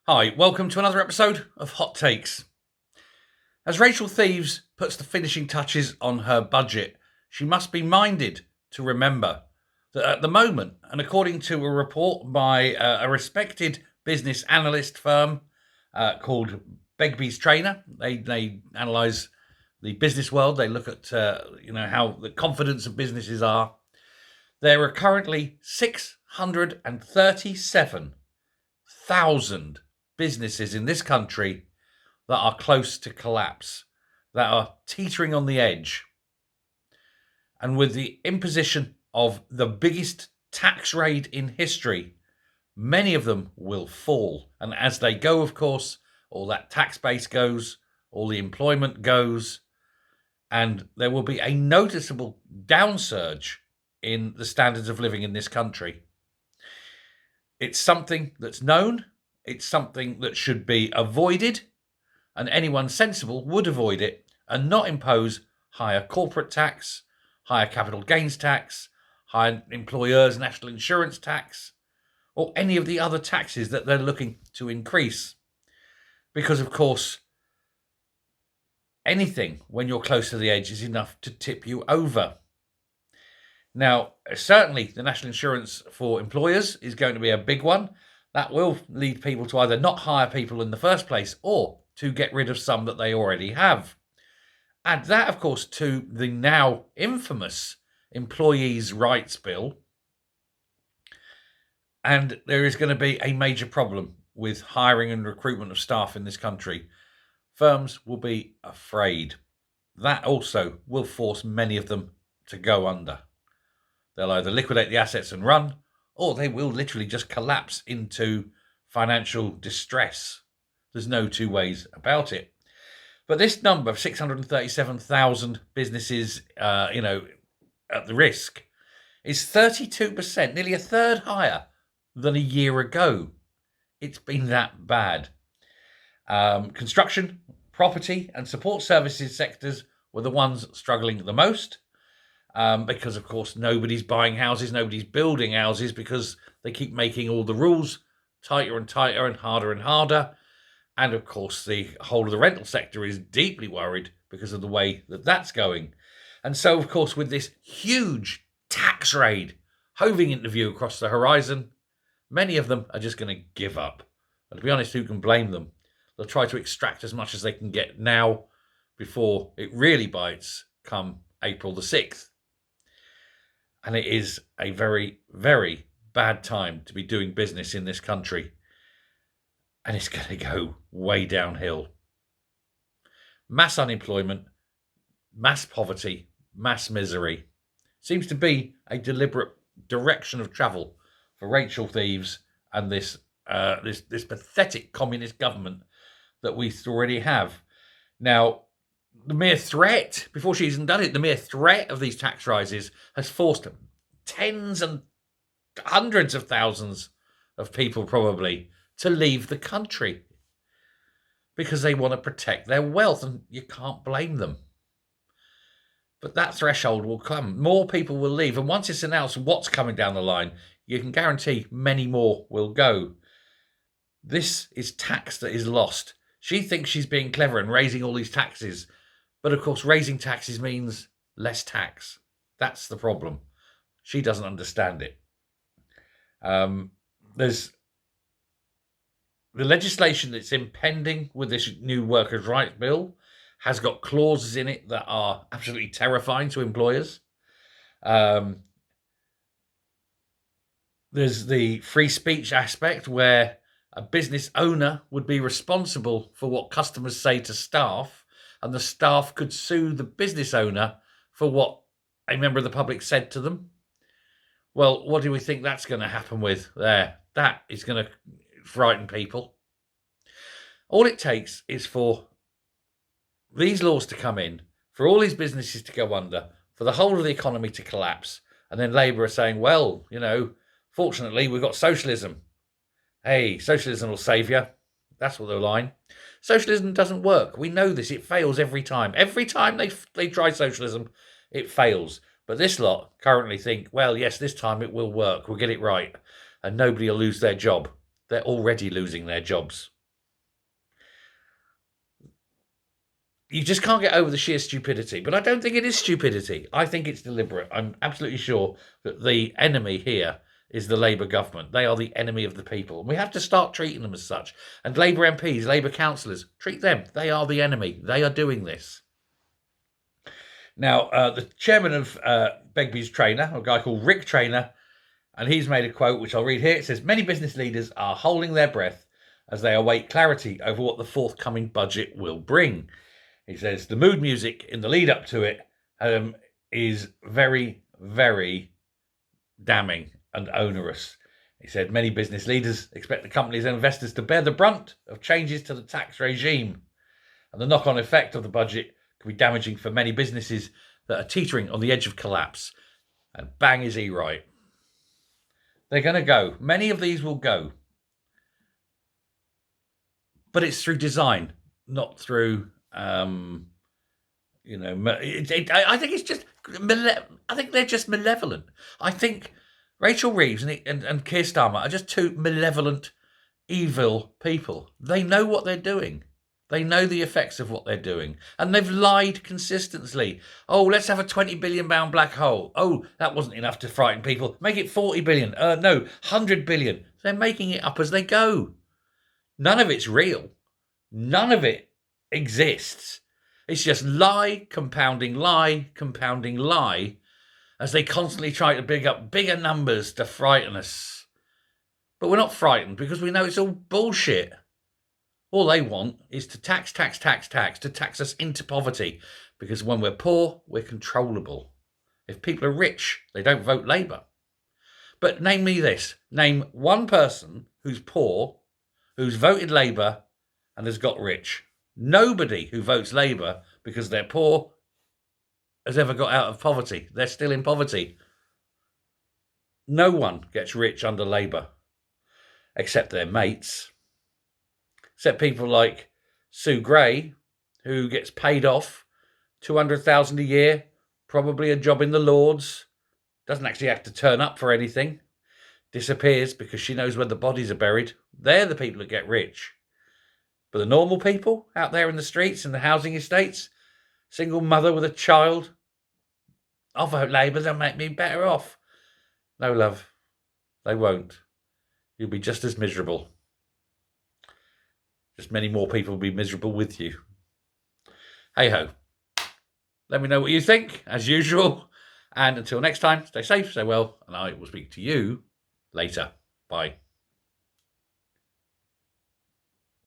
Hi, welcome to another episode of Hot Takes. As Rachel Thieves puts the finishing touches on her budget, she must be minded to remember that at the moment, and according to a report by a respected business analyst firm called Begbie's Trainer, they analyse the business world. They look at how the confidence of businesses are. There are currently 637,000 businesses in this country that are close to collapse, that are teetering on the edge. And with the imposition of the biggest tax raid in history, many of them will fall. And as they go, of course, all that tax base goes, all the employment goes, and there will be a noticeable downsurge in the standards of living in this country. It's something that's known. It's something that should be avoided, and anyone sensible would avoid it and not impose higher corporate tax, higher capital gains tax, higher employers' national insurance tax, or any of the other taxes that they're looking to increase. Because, of course, anything when you're close to the edge is enough to tip you over. Now, certainly the national insurance for employers is going to be a big one. That will lead people to either not hire people in the first place or to get rid of some that they already have. Add that, of course, to the now infamous Employees' Rights Bill, and there is going to be a major problem with hiring and recruitment of staff in this country. Firms will be afraid. That also will force many of them to go under. They'll either liquidate the assets and run, or they will literally just collapse into financial distress. There's no two ways about it. But this number of 637,000 businesses, at the risk, is 32%, nearly a third higher than a year ago. It's been that bad. Construction, property, and support services sectors were the ones struggling the most. Because, of course, nobody's buying houses, nobody's building houses because they keep making all the rules tighter and tighter and harder. And, of course, the whole of the rental sector is deeply worried because of the way that that's going. And so, of course, with this huge tax raid hoving into view across the horizon, many of them are just going to give up. And to be honest, who can blame them? They'll try to extract as much as they can get now before it really bites come April the 6th. And it is a very, very bad time to be doing business in this country. And it's going to go way downhill. Mass unemployment, mass poverty, mass misery seems to be a deliberate direction of travel for Rachel Thieves and this pathetic communist government that we already have. Now, the mere threat, before she's even done it, the mere threat of these tax rises has forced tens and hundreds of thousands of people probably to leave the country because they want to protect their wealth, and you can't blame them. But that threshold will come. More people will leave, and once it's announced what's coming down the line, you can guarantee many more will go. This is tax that is lost. She thinks she's being clever and raising all these taxes. But of course, raising taxes means less tax. That's the problem. She doesn't understand it. There's the legislation that's impending with this new workers' rights bill has got clauses in it that are absolutely terrifying to employers. There's the free speech aspect where a business owner would be responsible for what customers say to staff, and the staff could sue the business owner for what a member of the public said to them. Well, what do we think that's going to happen with there? That is going to frighten people. All it takes is for these laws to come in, for all these businesses to go under, for the whole of the economy to collapse, and then Labour are saying, well, fortunately, we've got socialism. Hey, socialism will save you. That's what they're lying. Socialism doesn't work. We know this. It fails every time. Every time they try socialism, it fails. But this lot currently think, well, yes, this time it will work. We'll get it right. And nobody will lose their job. They're already losing their jobs. you just can't get over the sheer stupidity. But I don't think it is stupidity. I think it's deliberate. I'm absolutely sure that the enemy here is the Labour government. They are the enemy of the people. And we have to start treating them as such. And Labour MPs, Labour councillors, treat them. They are the enemy. They are doing this. Now, the chairman of Begbie's Trainer, a guy called Rick Trainer, and he's made a quote, which I'll read here. It says, many business leaders are holding their breath as they await clarity over what the forthcoming budget will bring. He says, the mood music in the lead up to it is very, very damning and onerous. He said, many business leaders expect the companies and investors to bear the brunt of changes to the tax regime. And the knock-on effect of the budget could be damaging for many businesses that are teetering on the edge of collapse. And bang, is he right. They're going to go. Many of these will go. But it's through design, not through, I think it's just, I think they're just malevolent. I think Rachel Reeves and Keir Starmer are just two malevolent, evil people. They know what they're doing. They know the effects of what they're doing. And they've lied consistently. Oh, let's have a £20 billion black hole. Oh, that wasn't enough to frighten people. Make it 40 billion. No, 100 billion. They're making it up as they go. None of it's real. None of it exists. It's just lie, compounding lie, as they constantly try to big up bigger numbers to frighten us. But we're not frightened because we know it's all bullshit. All they want is to tax, to tax us into poverty. Because when we're poor, we're controllable. If people are rich, they don't vote Labour. But name me this. Name one person who's poor, who's voted Labour and has got rich. Nobody who votes Labour because they're poor has ever got out of poverty. They're still in poverty. No one gets rich under Labour, except their mates. Except people like Sue Gray, who gets paid off $200,000 a year, probably a job in the Lords, doesn't actually have to turn up for anything, disappears because she knows where the bodies are buried. They're the people that get rich. But the normal people out there in the streets and the housing estates, single mother with a child, I'll vote Labour, they'll make me better off. No, love, they won't. You'll be just as miserable. Just many more people will be miserable with you. Hey-ho. Let me know what you think, as usual. And until next time, stay safe, stay well, and I will speak to you later. Bye.